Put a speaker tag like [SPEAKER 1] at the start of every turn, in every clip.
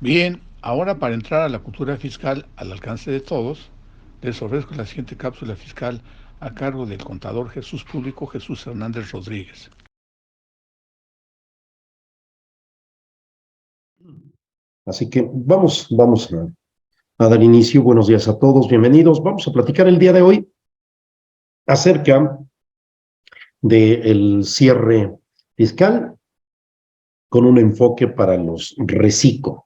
[SPEAKER 1] Bien, ahora para entrar a la cultura fiscal al alcance de todos, les ofrezco la siguiente cápsula fiscal a cargo del contador Jesús Público Jesús Hernández Rodríguez.
[SPEAKER 2] Así que vamos a dar inicio. Buenos días a todos, bienvenidos. Vamos a platicar el día de hoy acerca del cierre fiscal con un enfoque para los reciclo.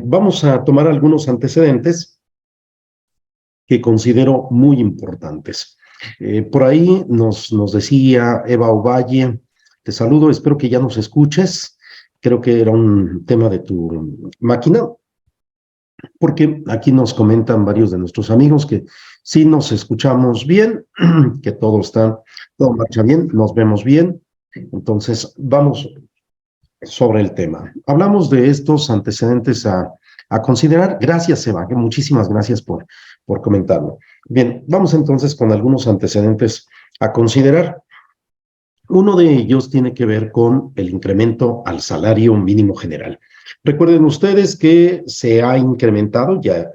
[SPEAKER 2] Vamos a tomar algunos antecedentes que considero muy importantes. Por ahí nos decía Eva Ovalle, te saludo, espero que ya nos escuches. Creo que era un tema de tu máquina, porque aquí nos comentan varios de nuestros amigos que sí nos escuchamos bien, que todo marcha bien, nos vemos bien. Entonces, vamos sobre el tema. Hablamos de estos antecedentes a considerar. Gracias, Eva, que muchísimas gracias por comentarlo. Bien, vamos entonces con algunos antecedentes a considerar. Uno de ellos tiene que ver con el incremento al salario mínimo general. Recuerden ustedes que se ha incrementado, ya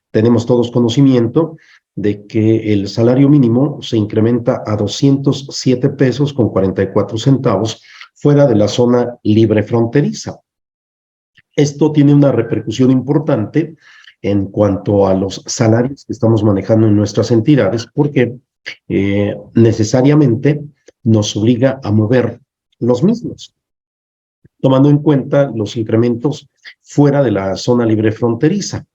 [SPEAKER 2] tenemos todos conocimiento de que el salario mínimo se incrementa a 207 pesos con 44 centavos fuera de la zona libre fronteriza. Esto tiene una repercusión importante en cuanto a los salarios que estamos manejando en nuestras entidades, porque necesariamente nos obliga a mover los mismos, tomando en cuenta los incrementos fuera de la zona libre fronteriza.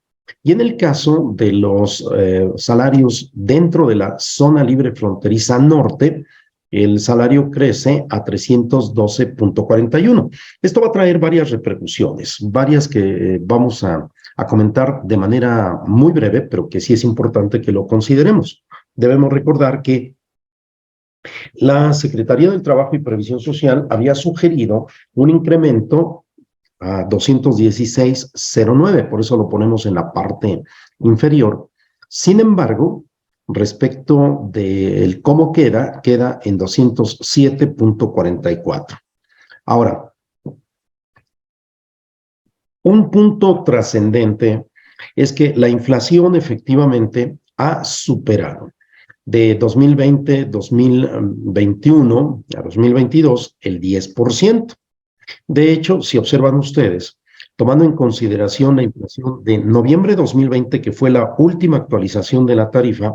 [SPEAKER 2] Y en el caso de los salarios dentro de la zona libre fronteriza norte, el salario crece a 312.41. Esto va a traer varias repercusiones, varias que vamos a comentar de manera muy breve, pero que sí es importante que lo consideremos. Debemos recordar que la Secretaría del Trabajo y Previsión Social había sugerido un incremento a 216.09, por eso lo ponemos en la parte inferior. Sin embargo, respecto del cómo queda en 207.44. Ahora, un punto trascendente es que la inflación efectivamente ha superado de 2020, 2021 a 2022 el 10%. De hecho, si observan ustedes, tomando en consideración la inflación de noviembre de 2020, que fue la última actualización de la tarifa,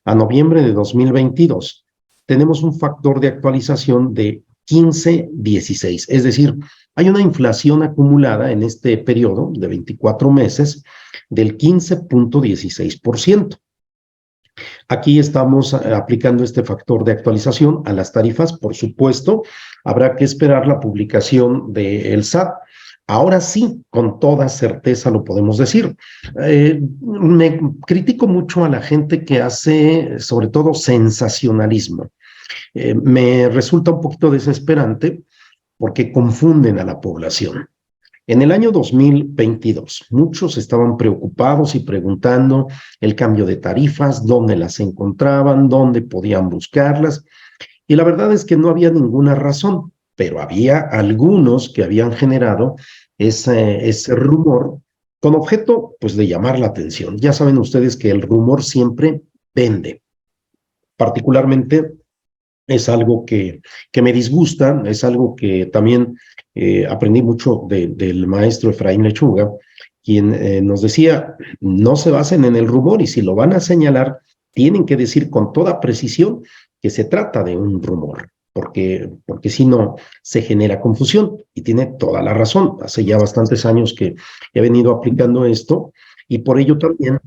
[SPEAKER 2] a noviembre de 2022, tenemos un factor de actualización de 15.16. Es decir, hay una inflación acumulada en este periodo de 24 meses del 15.16%. Aquí estamos aplicando este factor de actualización a las tarifas. Por supuesto, habrá que esperar la publicación del SAT. Ahora sí, con toda certeza lo podemos decir. Me critico mucho a la gente que hace, sobre todo, sensacionalismo. Me resulta un poquito desesperante porque confunden a la población. En el año 2022, muchos estaban preocupados y preguntando el cambio de tarifas, dónde las encontraban, dónde podían buscarlas. Y la verdad es que no había ninguna razón, pero había algunos que habían generado ese rumor con objeto, pues, de llamar la atención. Ya saben ustedes que el rumor siempre vende. Particularmente es algo que me disgusta, es algo que también aprendí mucho del maestro Efraín Lechuga, quien nos decía, no se basen en el rumor y si lo van a señalar, tienen que decir con toda precisión que se trata de un rumor, porque si no, se genera confusión y tiene toda la razón. Hace ya bastantes años que he venido aplicando esto y por ello también,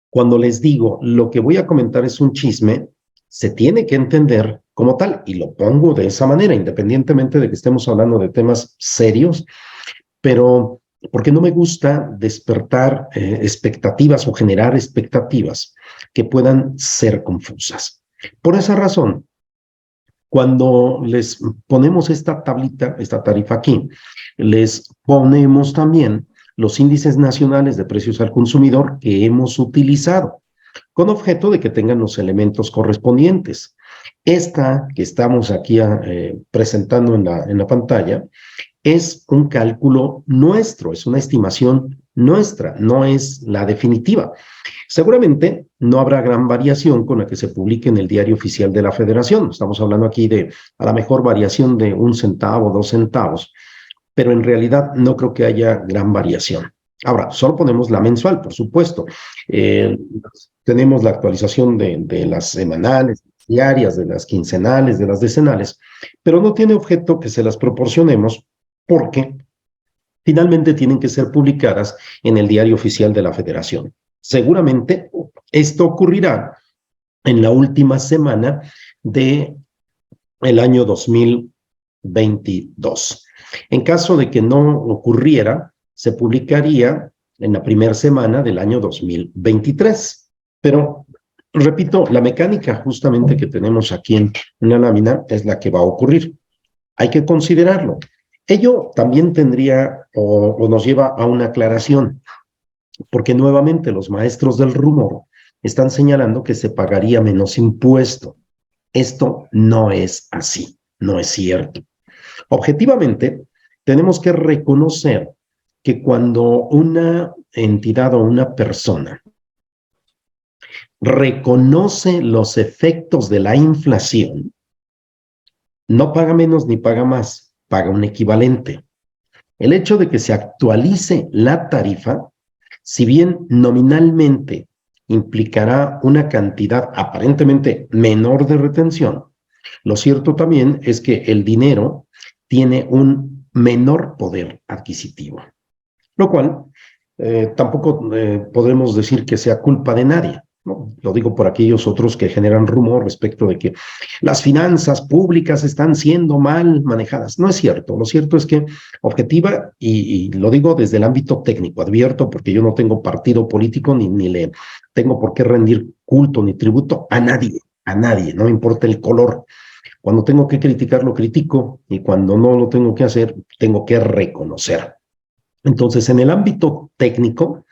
[SPEAKER 2] cuando les digo lo que voy a comentar es un chisme, se tiene que entender como tal, y lo pongo de esa manera, independientemente de que estemos hablando de temas serios, pero porque no me gusta despertar expectativas o generar expectativas que puedan ser confusas. Por esa razón, cuando les ponemos esta tablita, esta tarifa aquí, les ponemos también los índices nacionales de precios al consumidor que hemos utilizado, con objeto de que tengan los elementos correspondientes. Esta que estamos aquí presentando en la pantalla es un cálculo nuestro, es una estimación nuestra, no es la definitiva. Seguramente no habrá gran variación con la que se publique en el Diario Oficial de la Federación. Estamos hablando aquí de a la mejor variación de 1 centavo, 2 centavos, pero en realidad no creo que haya gran variación. Ahora, solo ponemos la mensual, por supuesto. Eh, Tenemos la actualización de las semanales, diarias, de las quincenales, de las decenales, pero no tiene objeto que se las proporcionemos porque finalmente tienen que ser publicadas en el Diario Oficial de la Federación. Seguramente esto ocurrirá en la última semana del año 2022. En caso de que no ocurriera, se publicaría en la primera semana del año 2023. Pero, repito, la mecánica justamente que tenemos aquí en la lámina es la que va a ocurrir. Hay que considerarlo. Ello también tendría o nos lleva a una aclaración, porque nuevamente los maestros del rumor están señalando que se pagaría menos impuesto. Esto no es así, no es cierto. Objetivamente, tenemos que reconocer que cuando una entidad o una persona reconoce los efectos de la inflación, no paga menos ni paga más, paga un equivalente. El hecho de que se actualice la tarifa, si bien nominalmente implicará una cantidad aparentemente menor de retención, lo cierto también es que el dinero tiene un menor poder adquisitivo, lo cual tampoco podemos decir que sea culpa de nadie, ¿no? Lo digo por aquellos otros que generan rumor respecto de que las finanzas públicas están siendo mal manejadas. No es cierto. Lo cierto es que objetiva, y lo digo desde el ámbito técnico, advierto, porque yo no tengo partido político ni le tengo por qué rendir culto ni tributo a nadie, no me importa el color. Cuando tengo que criticar, lo critico, y cuando no lo tengo que hacer, tengo que reconocer. Entonces, en el ámbito técnico,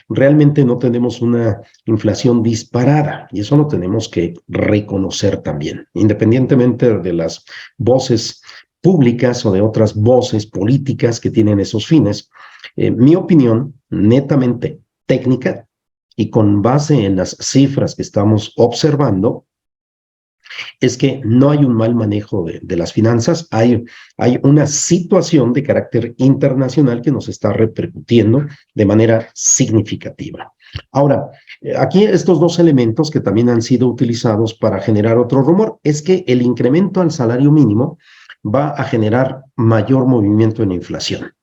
[SPEAKER 2] realmente no tenemos una inflación disparada y eso lo tenemos que reconocer también, independientemente de las voces públicas o de otras voces políticas que tienen esos fines. Mi opinión, netamente técnica y con base en las cifras que estamos observando, es que no hay un mal manejo de las finanzas, hay una situación de carácter internacional que nos está repercutiendo de manera significativa. Ahora, aquí estos dos elementos que también han sido utilizados para generar otro rumor, es que el incremento al salario mínimo va a generar mayor movimiento en la inflación.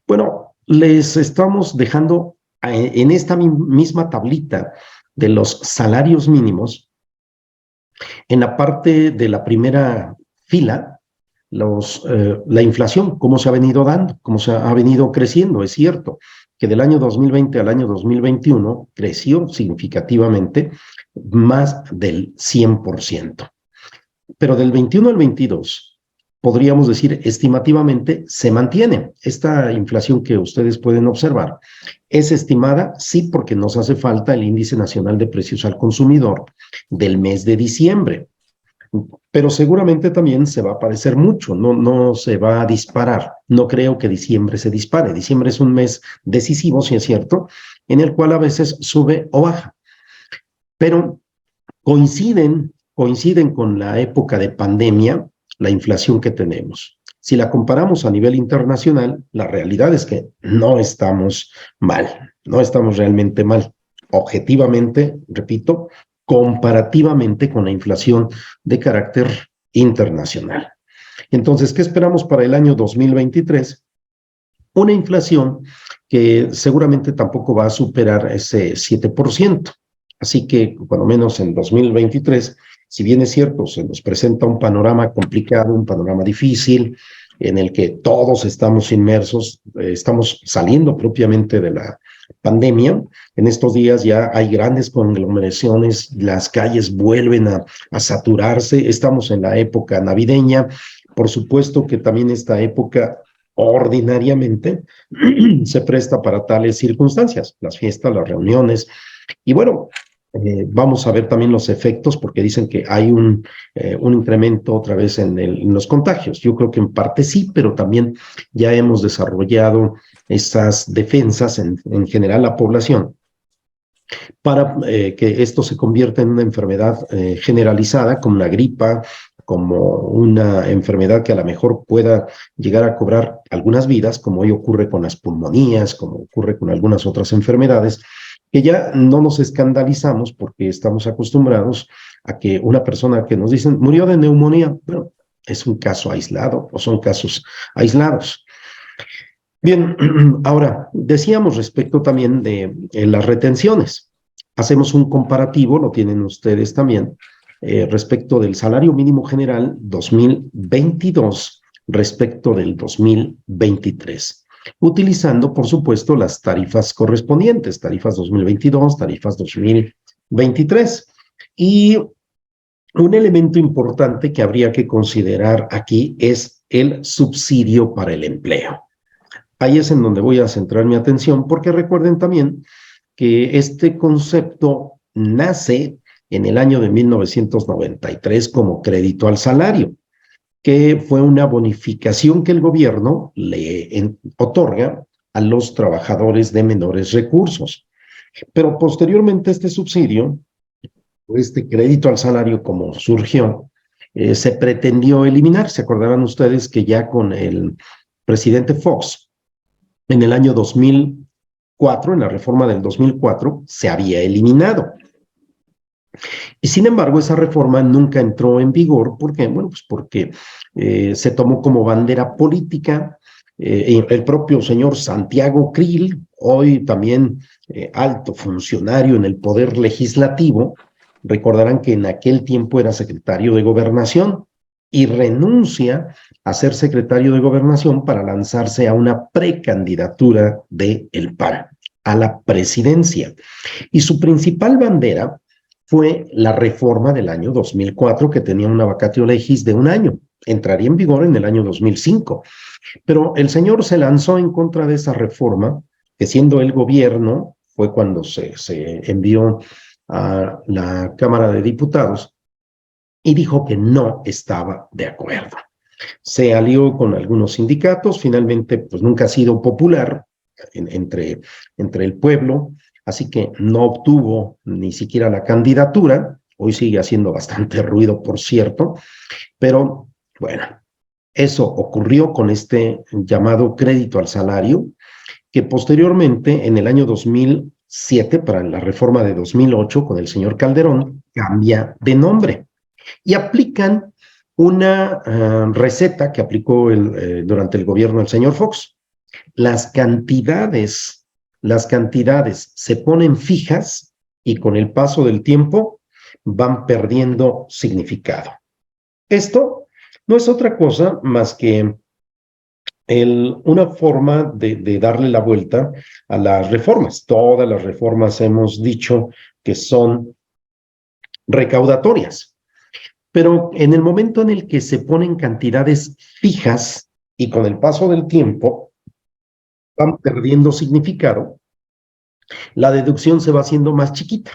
[SPEAKER 2] Bueno, les estamos dejando en esta misma tablita de los salarios mínimos. En la parte de la primera fila, la inflación, cómo se ha venido dando, cómo se ha venido creciendo. Es cierto que del año 2020 al año 2021 creció significativamente más del 100%. Pero del 21 al 22, podríamos decir estimativamente, se mantiene. Esta inflación que ustedes pueden observar es estimada, sí, porque nos hace falta el Índice Nacional de Precios al Consumidor del mes de diciembre, pero seguramente también se va a parecer mucho, no se va a disparar. No creo que diciembre se dispare. Diciembre es un mes decisivo, si es cierto, en el cual a veces sube o baja, pero coinciden con la época de pandemia, la inflación que tenemos. Si la comparamos a nivel internacional, la realidad es que no estamos mal, no estamos realmente mal. Objetivamente, repito, comparativamente con la inflación de carácter internacional. Entonces, ¿qué esperamos para el año 2023? Una inflación que seguramente tampoco va a superar ese 7%. Así que, cuando menos en 2023, si bien es cierto, se nos presenta un panorama complicado, un panorama difícil, en el que todos estamos inmersos, estamos saliendo propiamente de la pandemia. En estos días ya hay grandes conglomeraciones, las calles vuelven a saturarse, estamos en la época navideña. Por supuesto que también esta época ordinariamente se presta para tales circunstancias, las fiestas, las reuniones. Y bueno, Vamos a ver también los efectos, porque dicen que hay un incremento otra vez en los contagios. Yo creo que en parte sí, pero también ya hemos desarrollado esas defensas en general la población para que esto se convierta en una enfermedad generalizada, como una gripa, como una enfermedad que a lo mejor pueda llegar a cobrar algunas vidas, como hoy ocurre con las pulmonías, como ocurre con algunas otras enfermedades, que ya no nos escandalizamos porque estamos acostumbrados a que una persona que nos dicen murió de neumonía, bueno, es un caso aislado o son casos aislados. Bien, ahora, decíamos respecto también de las retenciones. Hacemos un comparativo, lo tienen ustedes también, respecto del salario mínimo general 2022 respecto del 2023, utilizando, por supuesto, las tarifas correspondientes, tarifas 2022, tarifas 2023. Y un elemento importante que habría que considerar aquí es el subsidio para el empleo. Ahí es en donde voy a centrar mi atención, porque recuerden también que este concepto nace en el año de 1993 como crédito al salario, que fue una bonificación que el gobierno le otorga a los trabajadores de menores recursos. Pero posteriormente este subsidio, este crédito al salario como surgió, se pretendió eliminar. Se acordarán ustedes que ya con el presidente Fox, en el año 2004, en la reforma del 2004, se había eliminado. Y sin embargo, esa reforma nunca entró en vigor. ¿Por qué? Bueno, pues porque se tomó como bandera política. El propio señor Santiago Krill, hoy también alto funcionario en el Poder Legislativo, recordarán que en aquel tiempo era secretario de Gobernación y renuncia a ser secretario de Gobernación para lanzarse a una precandidatura del PAN a la presidencia. Y su principal bandera fue la reforma del año 2004, que tenía una vacatio legis de un año. Entraría en vigor en el año 2005. Pero el señor se lanzó en contra de esa reforma, que siendo el gobierno, fue cuando se envió a la Cámara de Diputados, y dijo que no estaba de acuerdo. Se alió con algunos sindicatos, finalmente pues nunca ha sido popular entre el pueblo, así que no obtuvo ni siquiera la candidatura. Hoy sigue haciendo bastante ruido, por cierto, pero bueno, eso ocurrió con este llamado crédito al salario, que posteriormente, en el año 2007, para la reforma de 2008, con el señor Calderón, cambia de nombre y aplican una receta que aplicó durante el gobierno del señor Fox. Las cantidades se ponen fijas y con el paso del tiempo van perdiendo significado. Esto no es otra cosa más que una forma de darle la vuelta a las reformas. Todas las reformas hemos dicho que son recaudatorias, pero en el momento en el que se ponen cantidades fijas y con el paso del tiempo van perdiendo significado, la deducción se va haciendo más chiquita.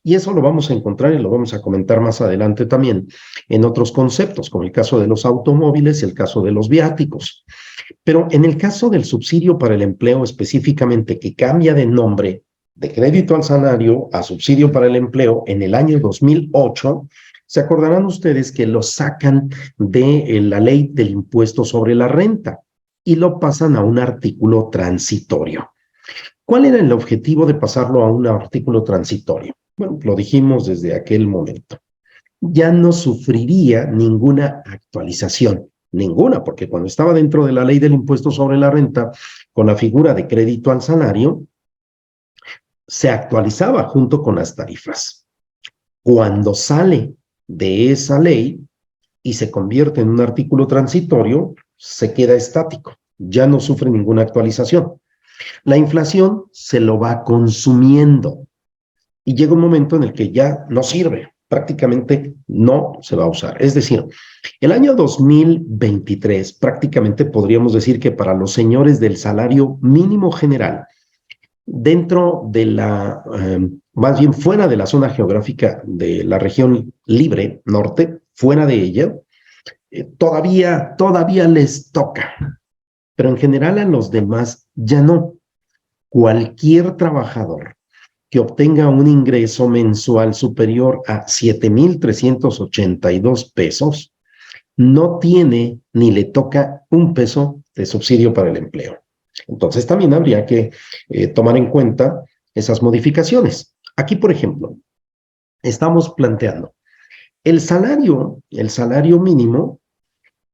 [SPEAKER 2] Y eso lo vamos a encontrar y lo vamos a comentar más adelante también en otros conceptos, como el caso de los automóviles y el caso de los viáticos. Pero en el caso del subsidio para el empleo específicamente, que cambia de nombre de crédito al salario a subsidio para el empleo en el año 2008, se acordarán ustedes que lo sacan de la ley del impuesto sobre la renta y lo pasan a un artículo transitorio. ¿Cuál era el objetivo de pasarlo a un artículo transitorio? Bueno, lo dijimos desde aquel momento. Ya no sufriría ninguna actualización, ninguna, porque cuando estaba dentro de la ley del impuesto sobre la renta, con la figura de crédito al salario, se actualizaba junto con las tarifas. Cuando sale de esa ley y se convierte en un artículo transitorio, se queda estático, ya no sufre ninguna actualización. La inflación se lo va consumiendo y llega un momento en el que ya no sirve, prácticamente no se va a usar. Es decir, el año 2023 prácticamente podríamos decir que para los señores del salario mínimo general, dentro de más bien fuera de la zona geográfica de la región libre norte, fuera de ella, todavía les toca, pero en general a los demás ya no. Cualquier trabajador que obtenga un ingreso mensual superior a 7,382 pesos, no tiene ni le toca un peso de subsidio para el empleo. Entonces también habría que tomar en cuenta esas modificaciones. Aquí, por ejemplo, estamos planteando el salario mínimo,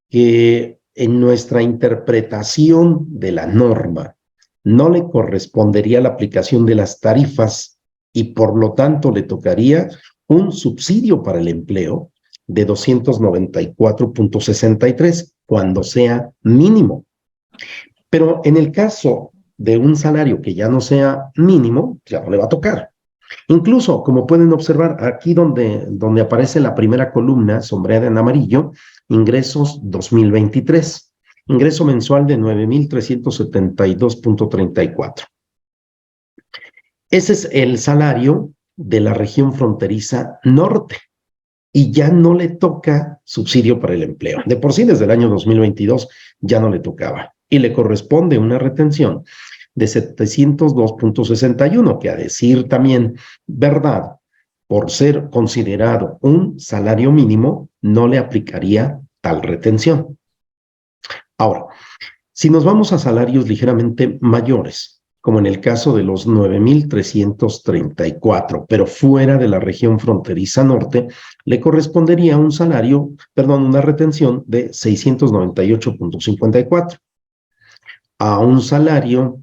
[SPEAKER 2] que en nuestra interpretación de la norma no le correspondería la aplicación de las tarifas y por lo tanto le tocaría un subsidio para el empleo de 294.63 cuando sea mínimo. Pero en el caso de un salario que ya no sea mínimo, ya no le va a tocar. Incluso, como pueden observar, aquí donde aparece la primera columna sombreada en amarillo, ingresos 2023, ingreso mensual de 9,372.34. Ese es el salario de la región fronteriza norte y ya no le toca subsidio para el empleo. De por sí, desde el año 2022 ya no le tocaba y le corresponde una retención de 702.61, que a decir también verdad, por ser considerado un salario mínimo, no le aplicaría tal retención. Ahora, si nos vamos a salarios ligeramente mayores, como en el caso de los 9,334, pero fuera de la región fronteriza norte, le correspondería una retención de 698.54. A un salario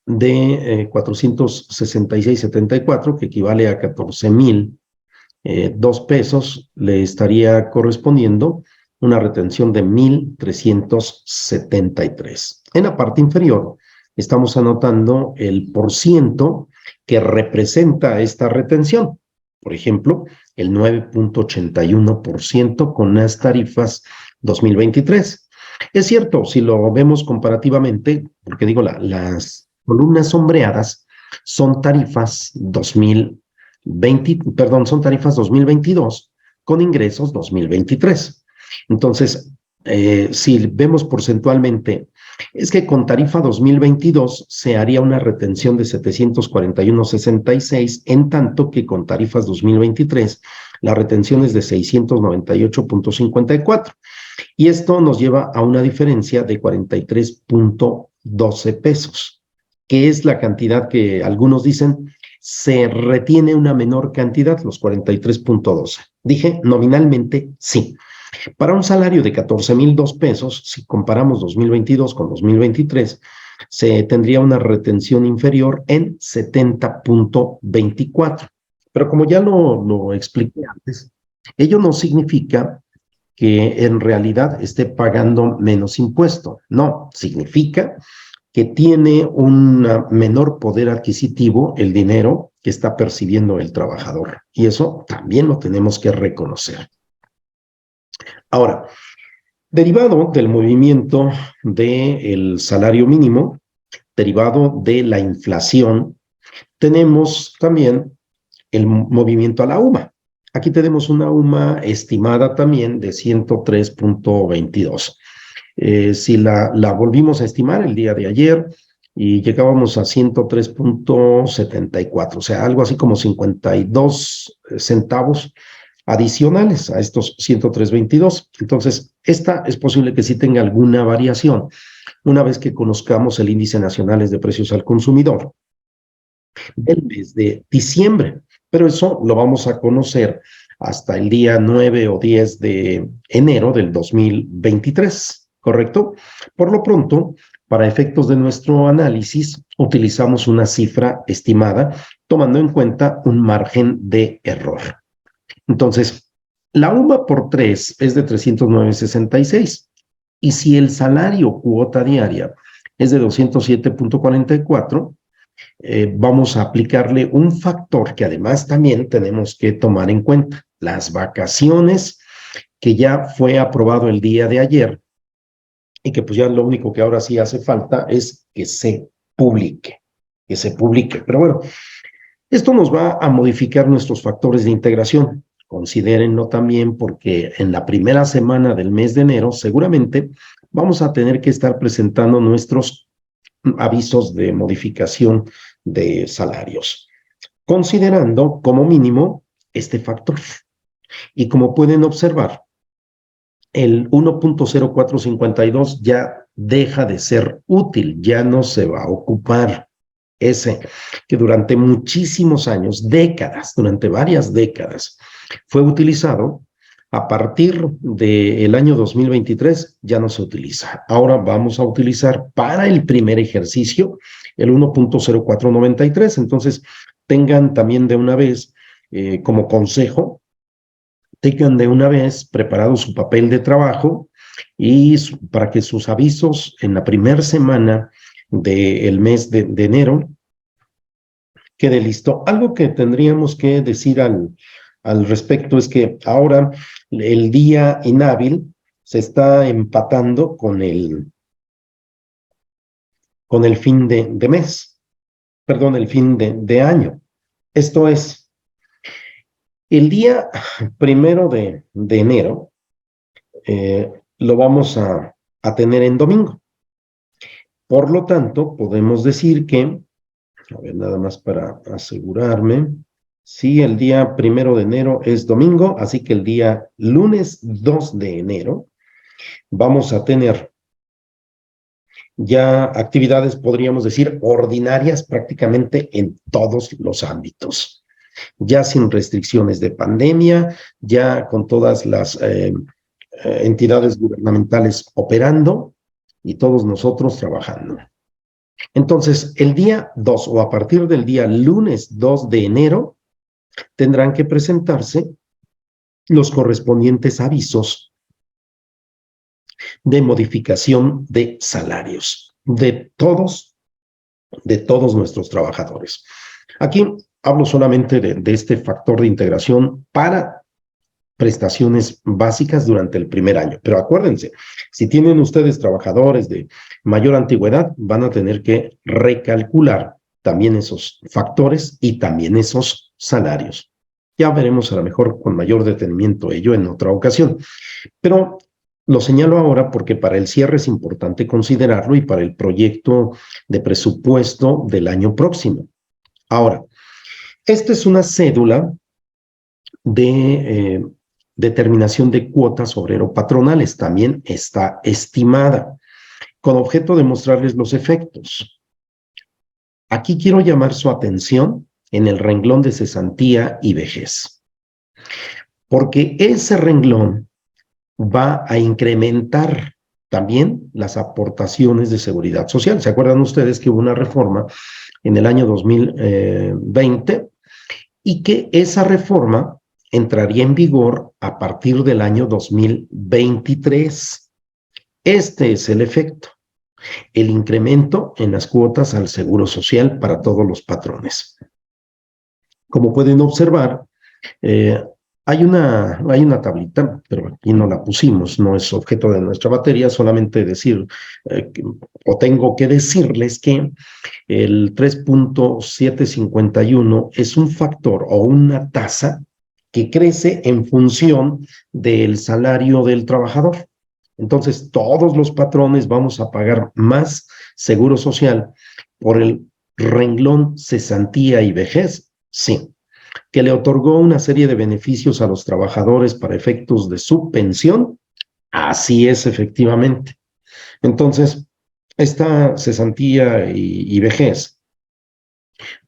[SPEAKER 2] de 466.74, que equivale a 14,002 pesos, le estaría correspondiendo una retención de 1,373. En la parte inferior estamos anotando el porciento que representa esta retención. Por ejemplo, el 9,81% con las tarifas 2023. Es cierto, si lo vemos comparativamente, porque digo, las columnas sombreadas son tarifas 2022 con ingresos 2023. Entonces, si vemos porcentualmente, es que con tarifa 2022 se haría una retención de 741.66, en tanto que con tarifas 2023 la retención es de 698.54. Y esto nos lleva a una diferencia de 43.12 pesos, que es la cantidad que algunos dicen se retiene una menor cantidad, los 43.12. Dije nominalmente sí. Para un salario de 14,002 pesos, si comparamos 2022 con 2023, se tendría una retención inferior en 70.24. Pero como ya lo expliqué antes, ello no significa que en realidad esté pagando menos impuesto. No, significa que tiene un menor poder adquisitivo el dinero que está percibiendo el trabajador. Y eso también lo tenemos que reconocer. Ahora, derivado del movimiento del salario mínimo, derivado de la inflación, tenemos también el movimiento a la UMA. Aquí tenemos una UMA estimada también de 103.22. Si la volvimos a estimar el día de ayer y llegábamos a 103.74, o sea, algo así como 52 centavos adicionales a estos 103.22. Entonces, esta es posible que sí tenga alguna variación una vez que conozcamos el índice nacional de precios al consumidor del mes de diciembre, pero eso lo vamos a conocer hasta el día 9 o 10 de enero del 2023, ¿correcto? Por lo pronto, para efectos de nuestro análisis, utilizamos una cifra estimada tomando en cuenta un margen de error. Entonces, la UMA por 3 es de 309.66 y si el salario cuota diaria es de 207.44, vamos a aplicarle un factor que además también tenemos que tomar en cuenta, las vacaciones, que ya fue aprobado el día de ayer y que pues ya lo único que ahora sí hace falta es que se publique. que se publique. Pero bueno, esto nos va a modificar nuestros factores de integración. Considérenlo también porque en la primera semana del mes de enero seguramente vamos a tener que estar presentando nuestros avisos de modificación de salarios, considerando como mínimo este factor. Y como pueden observar, el 1.0452 ya deja de ser útil, ya no se va a ocupar. Ese que durante muchísimos años, décadas, durante varias décadas, fue utilizado, a partir del año 2023 ya no se utiliza. Ahora vamos a utilizar para el primer ejercicio el 1.0493. Entonces, tengan también de una vez, como consejo, tengan de una vez preparado su papel de trabajo y para que sus avisos en la primera semana del mes de enero quede listo. Algo que tendríamos que decir al respecto es que ahora el día inhábil se está empatando con el fin de mes, perdón, el fin de año. Esto es, el día 1 de enero lo vamos a tener en domingo. Por lo tanto, podemos decir que, a ver, nada más para asegurarme, sí, el día 1 de enero es domingo, así que el día lunes 2 de enero vamos a tener ya actividades, podríamos decir, ordinarias prácticamente en todos los ámbitos, ya sin restricciones de pandemia, ya con todas las entidades gubernamentales operando y todos nosotros trabajando. Entonces, el día 2 o a partir del día lunes 2 de enero tendrán que presentarse los correspondientes avisos de modificación de salarios de todos nuestros trabajadores. Aquí hablo solamente de este factor de integración para prestaciones básicas durante el primer año. Pero acuérdense, si tienen ustedes trabajadores de mayor antigüedad, van a tener que recalcular también esos factores y también esos salarios. Ya veremos a lo mejor con mayor detenimiento ello en otra ocasión. Pero lo señalo ahora porque para el cierre es importante considerarlo y para el proyecto de presupuesto del año próximo. Ahora, esta es una cédula de determinación de cuotas obrero-patronales, también está estimada, con objeto de mostrarles los efectos. Aquí quiero llamar su atención en el renglón de cesantía y vejez, porque ese renglón va a incrementar también las aportaciones de seguridad social. ¿Se acuerdan ustedes que hubo una reforma en el año 2020 y que esa reforma entraría en vigor a partir del año 2023. Este es el efecto, el incremento en las cuotas al seguro social para todos los patrones. Como pueden observar, hay una tablita, pero aquí no la pusimos, no es objeto de nuestra materia, solamente decir, o tengo que decirles que el 3.751 es un factor o una tasa que crece en función del salario del trabajador. Entonces, todos los patrones vamos a pagar más seguro social por el renglón cesantía y vejez, sí, que le otorgó una serie de beneficios a los trabajadores para efectos de su pensión, así es efectivamente. Entonces, esta cesantía y vejez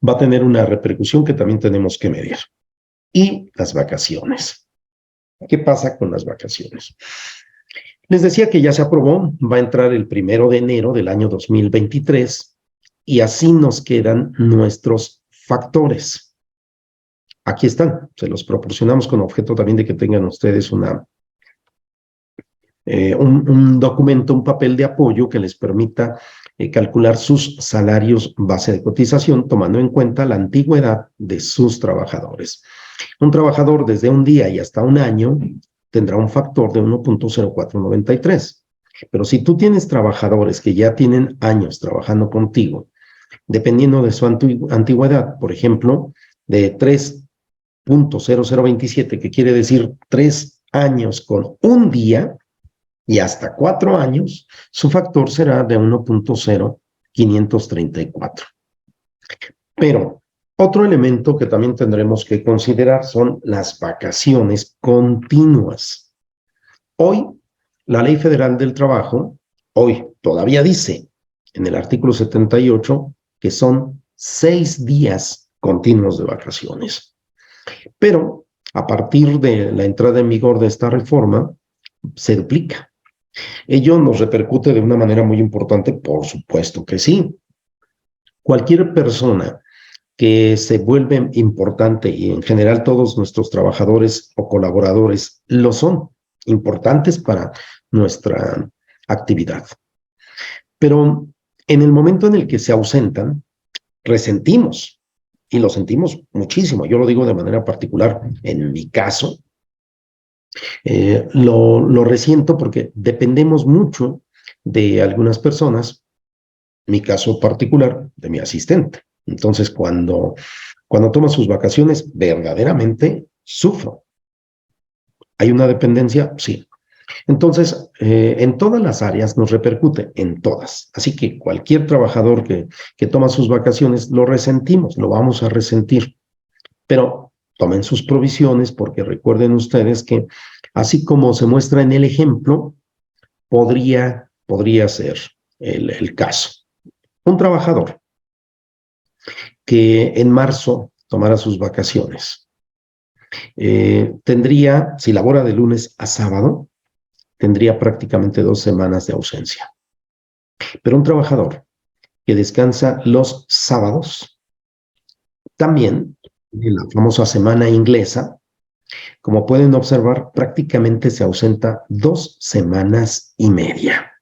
[SPEAKER 2] va a tener una repercusión que también tenemos que medir. Y las vacaciones. ¿Qué pasa con las vacaciones? Les decía que ya se aprobó, va a entrar el 1 de enero del año 2023 y así nos quedan nuestros factores. Aquí están, se los proporcionamos con objeto también de que tengan ustedes un documento, un papel de apoyo que les permita calcular sus salarios base de cotización tomando en cuenta la antigüedad de sus trabajadores. Un trabajador desde un día y hasta un año tendrá un factor de 1.0493. Pero si tú tienes trabajadores que ya tienen años trabajando contigo, dependiendo de su antigüedad, por ejemplo, de 3.0027, que quiere decir 3 años con un día, y hasta 4 años, su factor será de 1.0534. Pero otro elemento que también tendremos que considerar son las vacaciones continuas. Hoy, la Ley Federal del Trabajo, hoy todavía dice en el artículo 78 que son 6 días continuos de vacaciones. Pero a partir de la entrada en vigor de esta reforma, se duplica. Ello nos repercute de una manera muy importante, por supuesto que sí. Cualquier persona que se vuelve importante, y en general todos nuestros trabajadores o colaboradores lo son, importantes para nuestra actividad. Pero en el momento en el que se ausentan, resentimos, y lo sentimos muchísimo. Yo lo digo de manera particular, en mi caso, lo resiento porque dependemos mucho de algunas personas, mi caso particular, de mi asistente. Entonces, cuando toma sus vacaciones, verdaderamente sufro. ¿Hay una dependencia? Sí. Entonces, en todas las áreas nos repercute, en todas. Así que cualquier trabajador que toma sus vacaciones, lo resentimos, lo vamos a resentir. Pero tomen sus provisiones, porque recuerden ustedes que, así como se muestra en el ejemplo, podría ser el caso. Un trabajador que en marzo tomara sus vacaciones, tendría, si labora de lunes a sábado, tendría prácticamente 2 semanas de ausencia. Pero un trabajador que descansa los sábados, también en la famosa semana inglesa, como pueden observar, prácticamente se ausenta 2 semanas y media.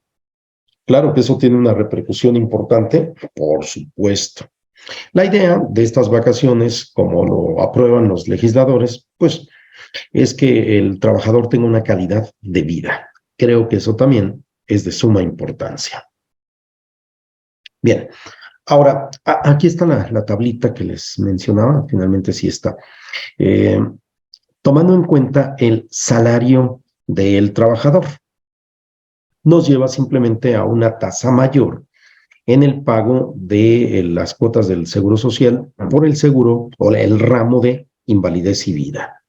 [SPEAKER 2] Claro que eso tiene una repercusión importante, por supuesto. La idea de estas vacaciones, como lo aprueban los legisladores, pues es que el trabajador tenga una calidad de vida. Creo que eso también es de suma importancia. Bien, ahora, aquí está la tablita que les mencionaba, finalmente sí está. Tomando en cuenta el salario del trabajador, nos lleva simplemente a una tasa mayor en el pago de las cuotas del Seguro Social por el seguro o el ramo de invalidez y vida.